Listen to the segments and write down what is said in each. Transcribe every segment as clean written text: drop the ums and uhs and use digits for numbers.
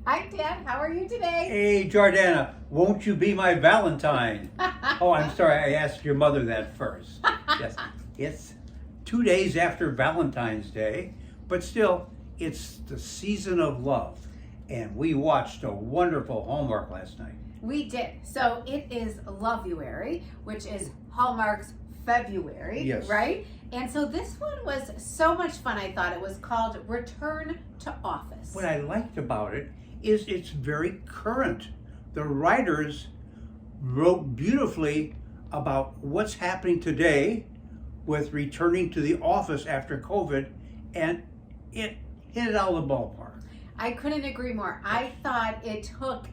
Hi, Dad. How are you today? Hey, Jordana, won't you be my Valentine? Oh, I'm sorry, I asked your mother that first. Yes, it's 2 days after Valentine's Day, but still, it's the season of love. And we watched a wonderful Hallmark last night. We did. So it is Loveuary, which is Hallmark's February, Yes. right? And so this one was so much fun, I thought. It was called Return to Office. What I liked about it is it's very current. The writers wrote beautifully about what's happening today with returning to the office after COVID, and it hit it out of the ballpark. I couldn't agree more. I thought it took,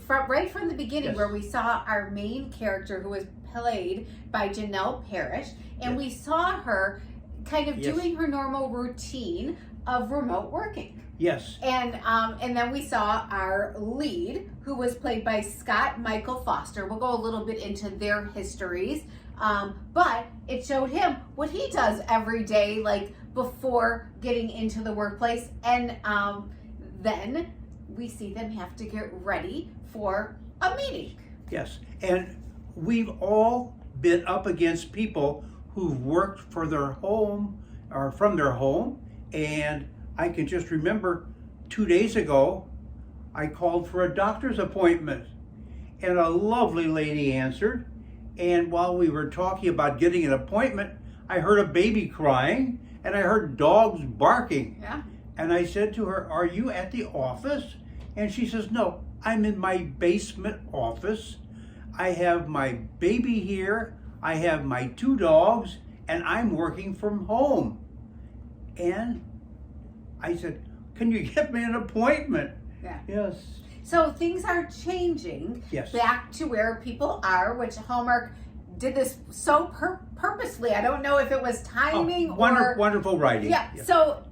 right from the beginning, Yes. where we saw our main character, who was played by Janelle Parrish, and Yes. we saw her kind of Yes. doing her normal routine of remote working. Yes, And then we saw our lead, who was played by Scott Michael Foster. We'll go a little bit into their histories, but it showed him what he does every day, like before getting into the workplace. And then we see them have to get ready for a meeting. yes. And we've all been up against people who've worked for their home or from their home. And I can just remember 2 days ago, I called for a doctor's appointment and a lovely lady answered. And while we were talking about getting an appointment, I heard a baby crying and I heard dogs barking. Yeah. And I said to her, "Are you at the office?" And she says, "No, I'm in my basement office. I have my baby here, I have my 2 dogs, and I'm working from home." And I said, "Can you get me an appointment?" Yeah. Yes. So things are changing Yes. back to where people are, which Hallmark did this so purposely. I don't know if it was timing or Wonderful writing. yeah. So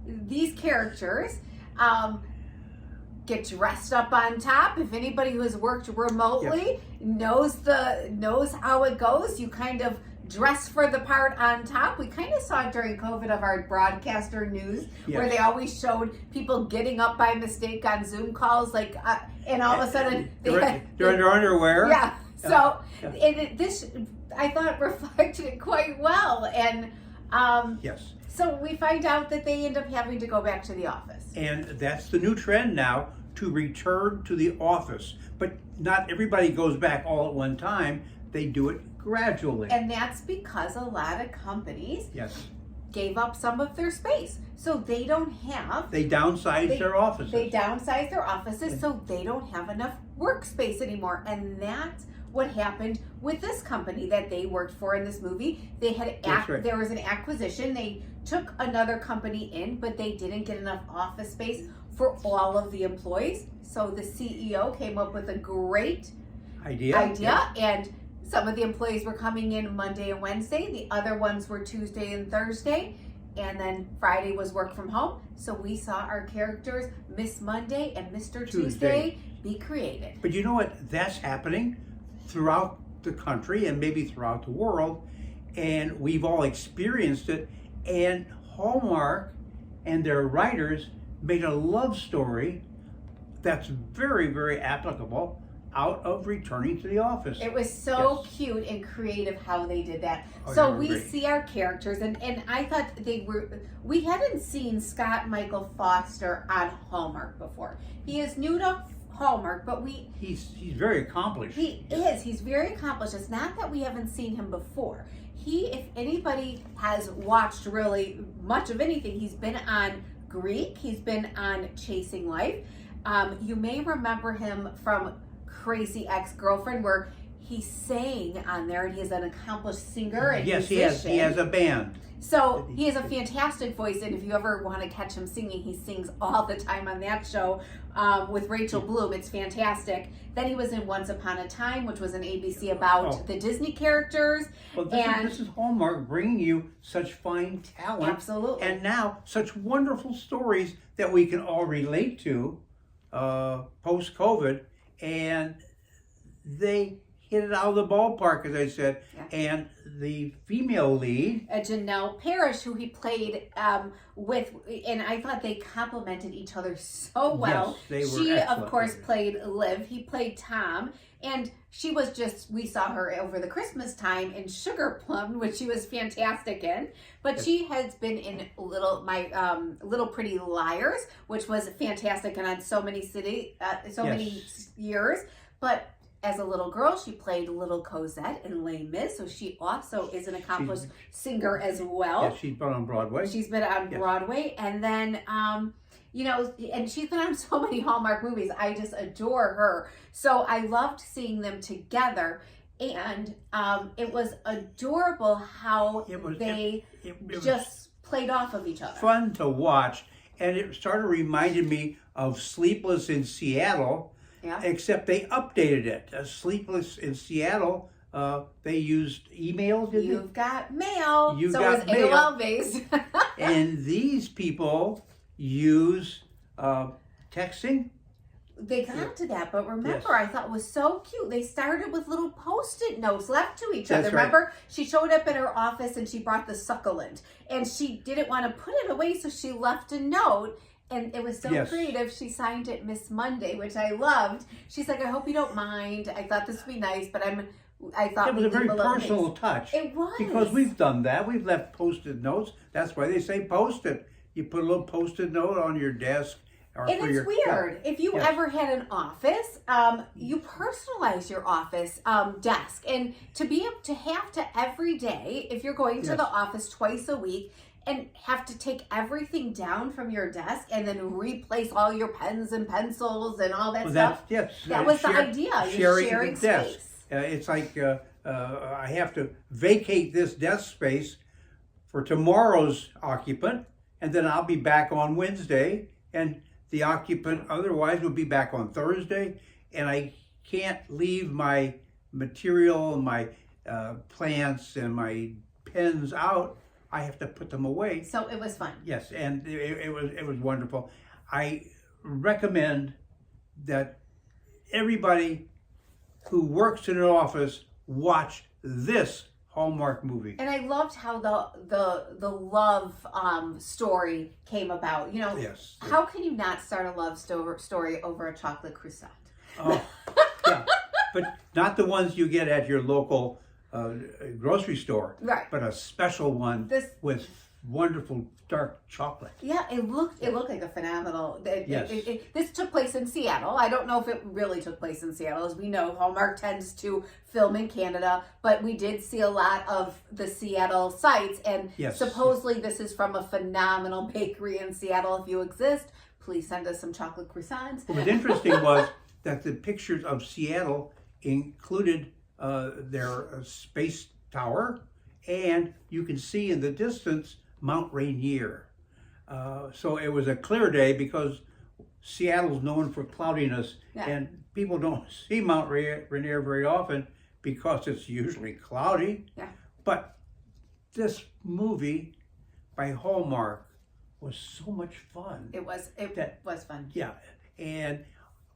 these characters get dressed up on top. If anybody who has worked remotely knows how it goes, you kind of dress for the part on top. We kind of saw it during COVID of our broadcaster news, where they always showed people getting up by mistake on Zoom calls, like, and all of a sudden They're in their underwear. Yeah. So this, I thought, reflected it quite well, and Yes. so we find out that they end up having to go back to the office. And that's the new trend now, to return to the office. But not everybody goes back all at one time. They do it gradually. And that's because a lot of companies Yes. gave up some of their space. So they don't have, They downsize their offices. they downsize their offices, so they don't have enough workspace anymore. And that's what happened with this company that they worked for in this movie. They had That's right. There was an acquisition. They took another company in, but they didn't get enough office space for all of the employees. So the CEO came up with a great idea. and some of the employees were coming in Monday and Wednesday. The other ones were Tuesday and Thursday. And then Friday was work from home. So we saw our characters, Miss Monday and Mr. Tuesday, be created. But you know what? That's happening throughout the country and maybe throughout the world. And we've all experienced it. And Hallmark and their writers made a love story that's very, very applicable out of returning to the office. It was so Yes. cute and creative how they did that. Oh, So they were we great. see our characters, and I thought we hadn't seen Scott Michael Foster on Hallmark before. He is new to Hallmark, but He's very accomplished. he's very accomplished. It's not that we haven't seen him before. If anybody has watched really much of anything, he's been on Greek, he's been on Chasing Life. You may remember him from Crazy Ex-Girlfriend, where he sang on there, and he's an accomplished singer and Yes, musician. he has a band. So he has a fantastic voice, and if you ever want to catch him singing, he sings all the time on that show with Rachel Bloom. It's fantastic. Then he was in Once Upon a Time, which was an ABC about the Disney characters. Well, this is Hallmark bringing you such fine talent. Absolutely. And now such wonderful stories that we can all relate to post-COVID. And they hit it out of the ballpark, as I said. Yeah. And the female lead, Janelle Parrish, who he played with, and I thought they complemented each other so well. Yes, they were She, excellent. of course, played Liv. He played Tom, and she was just, we saw her over the Christmas time in Sugar Plum, which she was fantastic in. But she has been in Little Pretty Liars, which was fantastic and on so many many years. But as a little girl, she played Little Cosette in Les Mis, so she also is an accomplished singer as well. yes, she's been on Broadway. She's been on Broadway, and then, you know, and she's been on so many Hallmark movies. I just adore her. So I loved seeing them together, and it was adorable how they just played off of each other. Fun to watch, and it started reminding me of Sleepless in Seattle. Yeah. Except they updated it. Sleepless in Seattle, they used email, did You've got mail. You've so got it was mail. AOL based. And these people use texting. They got to that, but remember, Yes. I thought it was so cute. They started with little Post-it notes left to each That's other. right. Remember, she showed up in her office and she brought the succulent, and she didn't want to put it away, so she left a note. And it was so Yes. creative. She signed it Miss Monday, which I loved. She's like, I hope you don't mind. I thought this would be nice, but I thought It was a very personal touch. It was. Because we've done that. We've left Post-it notes. That's why they say Post-it. You put a little Post-it note on your desk. Or And for it's your, weird. If you Yes. ever had an office, you personalize your office desk. And to have to every day, if you're going to Yes. the office twice a week, and have to take everything down from your desk and then replace all your pens and pencils and all that stuff. That was the idea. You're sharing the desk. space. It's like I have to vacate this desk space for tomorrow's occupant, and then I'll be back on Wednesday, and the occupant otherwise will be back on Thursday, and I can't leave my material, my plants, and my pens out. I have to put them away. So it was fun. Yes, and it was wonderful. I recommend that everybody who works in an office watch this Hallmark movie. And I loved how the love story came about. You know, Yes. how can you not start a love story over a chocolate croissant? Oh, yeah, but not the ones you get at your local grocery store, Right. but a special one with wonderful dark chocolate. Yeah, it looked like a phenomenal. Yes. This took place in Seattle. I don't know if it really took place in Seattle. As we know, Hallmark tends to film in Canada, but we did see a lot of the Seattle sites, and Yes. supposedly this is from a phenomenal bakery in Seattle. If you exist, please send us some chocolate croissants. What was interesting was that the pictures of Seattle included their space tower, and you can see in the distance Mount Rainier. So it was a clear day because Seattle's known for cloudiness, and people don't see Mount Rainier very often because it's usually cloudy. Yeah. But this movie by Hallmark was so much fun. It was fun. Yeah, and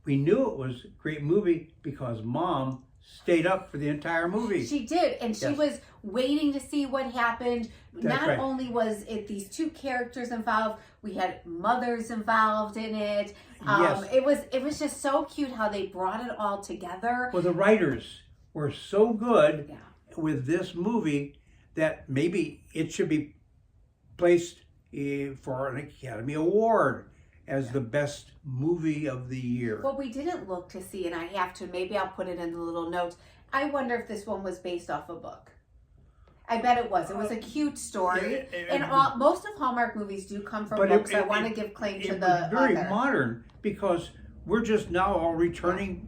we knew it was a great movie because Mom stayed up for the entire movie. She did, and she Yes. was waiting to see what happened. Not right. only was it these two characters involved, we had mothers involved in it. Yes. It was just so cute how they brought it all together. Well, the writers were so good Yeah. with this movie that maybe it should be placed for an Academy Award as the best movie of the year. What we didn't look to see, and I have to, maybe I'll put it in the little notes. I wonder if this one was based off a book. I bet it was. It was a cute story, and most of Hallmark movies do come from books. I want to give claim to the It was very author. modern because we're just now all returning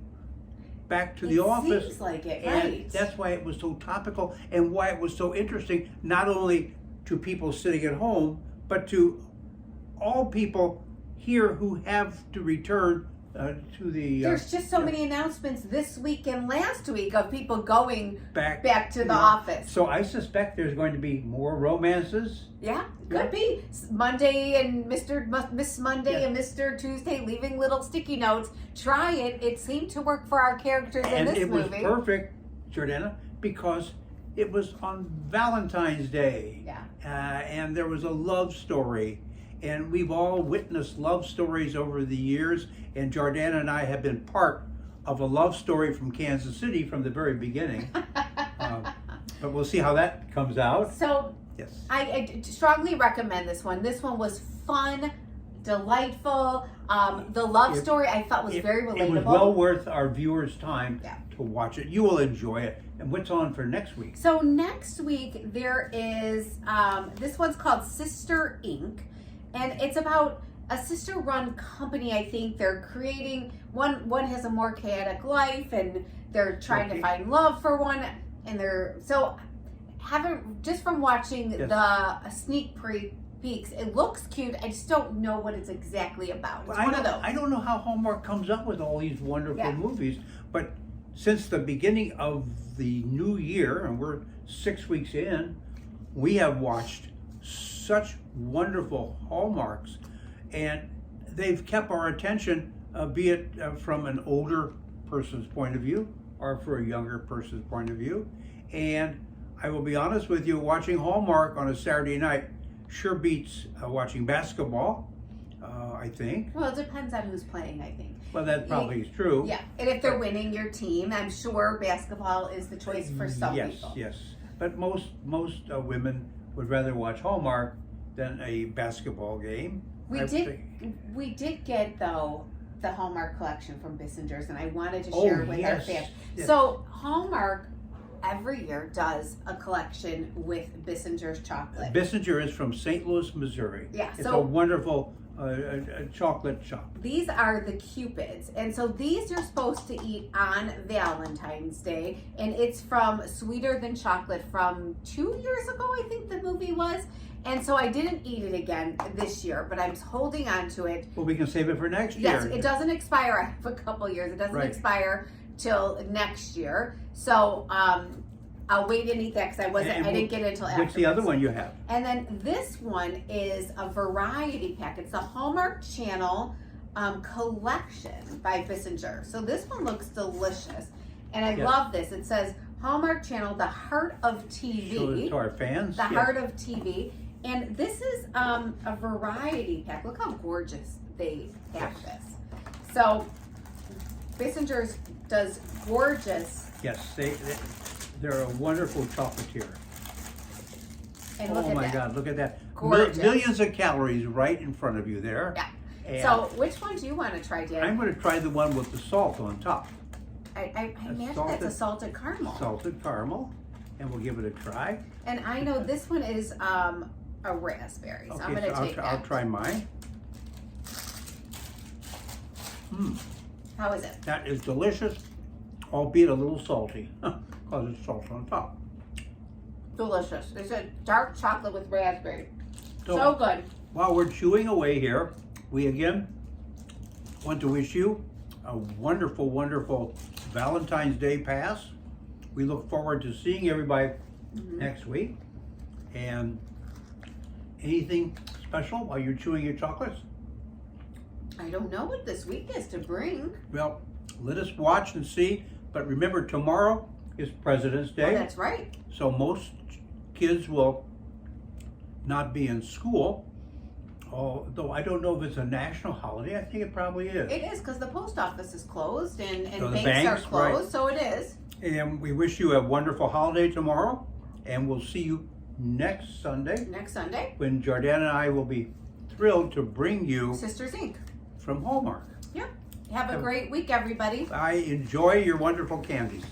back to the office. Seems like it, And right? that's why it was so topical and why it was so interesting, not only to people sitting at home, but to all people here who have to return to the... There's just so many announcements this week and last week of people going back to the Yeah. office. So I suspect there's going to be more romances. Yeah, could be. Monday and Miss Monday Yeah. and Mr. Tuesday leaving little sticky notes. Try it. It seemed to work for our characters in And this it was movie. perfect Jordana, because it was on Valentine's Day. Yeah. And there was a love story. And we've all witnessed love stories over the years. And Jordana and I have been part of a love story from Kansas City from the very beginning. But we'll see how that comes out. So yes, I strongly recommend this one. This one was fun, delightful. The love story I thought was very relatable. It was well worth our viewers' time Yeah. to watch it. You will enjoy it. And what's on for next week? So next week there is, this one's called Sister Inc. And it's about a sister-run company. I think they're creating, one has a more chaotic life and they're trying to find love for one. And just from watching the sneak peeks, it looks cute. I just don't know what it's exactly about. It's one of those. I don't know how Hallmark comes up with all these wonderful movies, but since the beginning of the new year, and we're 6 weeks in, we have watched such wonderful Hallmarks, and they've kept our attention, be it from an older person's point of view or for a younger person's point of view. And I will be honest with you, watching Hallmark on a Saturday night sure beats watching basketball, I think. Well, it depends on who's playing, I think. Well, that probably is true. Yeah, and if they're winning your team, I'm sure basketball is the choice for some people. Yes. But most women would rather watch Hallmark than a basketball game. We did get, though, the Hallmark collection from Bissinger's, and I wanted to share it with our fans. Yes. So Hallmark every year does a collection with Bissinger's chocolate. Bissinger is from St. Louis, Missouri. Yeah, it's a wonderful chocolate shop. These are the Cupids, and so these you're supposed to eat on Valentine's Day, and it's from Sweeter Than Chocolate from 2 years ago, I think the movie was. And so I didn't eat it again this year, but I'm holding on to it. Well, we can save it for next year. Yes, it doesn't expire. I have a couple years. It doesn't expire till next year. So I'll wait and eat that because I didn't get it until after. What's the other one you have? And then this one is a variety pack. It's the Hallmark Channel collection by Bissinger. So this one looks delicious. And I love this. It says Hallmark Channel, the heart of TV. Show it to our fans. The heart of TV. And this is a variety pack. Look how gorgeous they have this. So Bissinger's does gorgeous. Yes, they're a wonderful chocolatier. And look at my that. God, look at that. Gorgeous. Millions of calories right in front of you there. Yeah. And so which one do you want to try, Dan? I'm going to try the one with the salt on top. I imagine that's a salted caramel. Salted caramel. And we'll give it a try. And I know this one is a raspberry. So I'm going to take that. I'll try mine. How is it? That is delicious, albeit a little salty, because it's salt on top. Delicious. It's a dark chocolate with raspberry. So good. While we're chewing away here, we again want to wish you a wonderful, wonderful Valentine's Day pass. We look forward to seeing everybody next week. And anything special while you're chewing your chocolates? I don't know what this week is to bring. Well, let us watch and see. But remember, tomorrow is President's Day. Oh, that's right. So most kids will not be in school. Although I don't know if it's a national holiday. I think it probably is. It is, because the post office is closed and So the banks are closed, right. so it is. And we wish you a wonderful holiday tomorrow. And we'll see you next Sunday. Next Sunday. When Jordana and I will be thrilled to bring you Sisters Inc. from Hallmark. Yeah. Have a great week, everybody. I enjoy your wonderful candies.